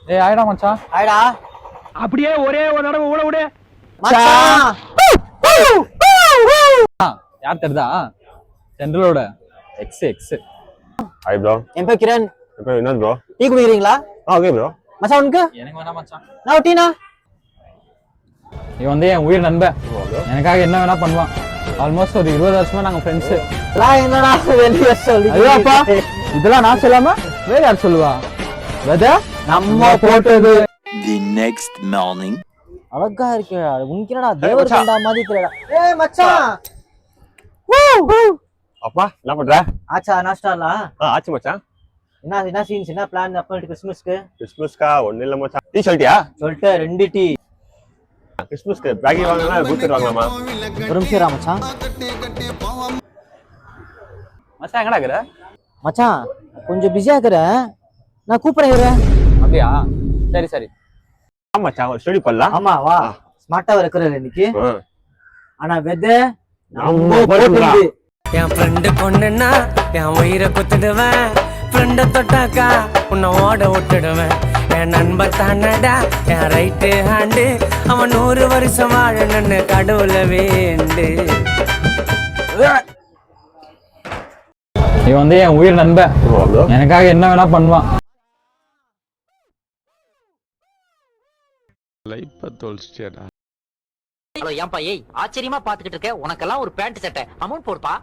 ஏய் ஆயிடா மச்சான். ஆயிடா. அப்படியே ஒரே ஒரு தடவை ஊட விடு. மச்சான். யார் தெரியுதா? சென்ட்ரலோட எக்ஸ் எக்ஸ். Hi bro. என் பேர் கிரண். இப்போ என்ன ப்ரோ? டீ குடிக்கிறீங்களா? Okay bro. மச்சான் உனக்கு? எனக்கு வேணா மச்சான். நான் டீனா? இவன் வந்து என் உயிர் நண்பன். எனக்காக என்ன வேணா பண்ணுவான். ஆல்மோஸ்ட் ஒரு 20 வருஷமா நாங்க ஃப்ரெண்ட்ஸ். நான் என்னடா வெளிய சொல்லி. ஐயோப்பா இதெல்லாம் நான் சொல்லாம வேற யார் சொல்லுவா? வெத நம்ம போட்டது. The next morning. அழகா இருக்கு. உனக்கு என்னடா தேவர் கண்டா மாதிரி தெரியல. ஏய் மச்சான். அப்பா என்ன பண்ற? ஆச்சா நாஸ்டாலா? ஆச்சு மச்சான். என்ன சீன்ஸ் என்ன பிளான் அப்ப கிறிஸ்மஸ்க்கு? கிறிஸ்மஸ்க்கா ஒண்ணு இல்ல மச்சான். டீ சொல்லிட்டியா? சொல்லிட்டு 2 டீ. கிறிஸ்மஸ்க்கு பேக்கி வாங்கனா பூஸ்டர் வாங்கலாமா? ஒரு நிமிஷம் மச்சான். மச்சான் எங்கடா இருக்கற? மச்சான் கொஞ்சம் பிஸியா இருக்கறேன். நான் கூப்பிடுறேன். அப்படியா? சரி சரி. ஆமா மச்சான் ஒரு ஸ்டோரி பண்ணலாம். ஆமா வா. ஸ்மார்ட்டா இருக்கற இன்னைக்கு. ஆனா வெத நம்ம போடுறா. என் ஃப்ரெண்டு பொண்ணுன்னா என் உயிரை குத்துடுவேன். ஃப்ரெண்ட தொட்டாக்கா உன்னை ஓட விட்டுடுவேன். என் நண்பர் தானடா என் ரைட்டு ஹேண்டு. அவன் 100 வருஷம் வாழணும்னு கடவுள வேண்டு. இவன் வந்து என் உயிர் நண்பன். எனக்காக என்ன வேணா பண்ணுவான். ஹலோ ஏன்பா ஏய் ஆச்சரியமா பாத்துக்கிட்டு இருக்க. உனக்கெல்லாம் ஒரு பேண்ட் சட்டை அமௌண்ட் போடுப்பா.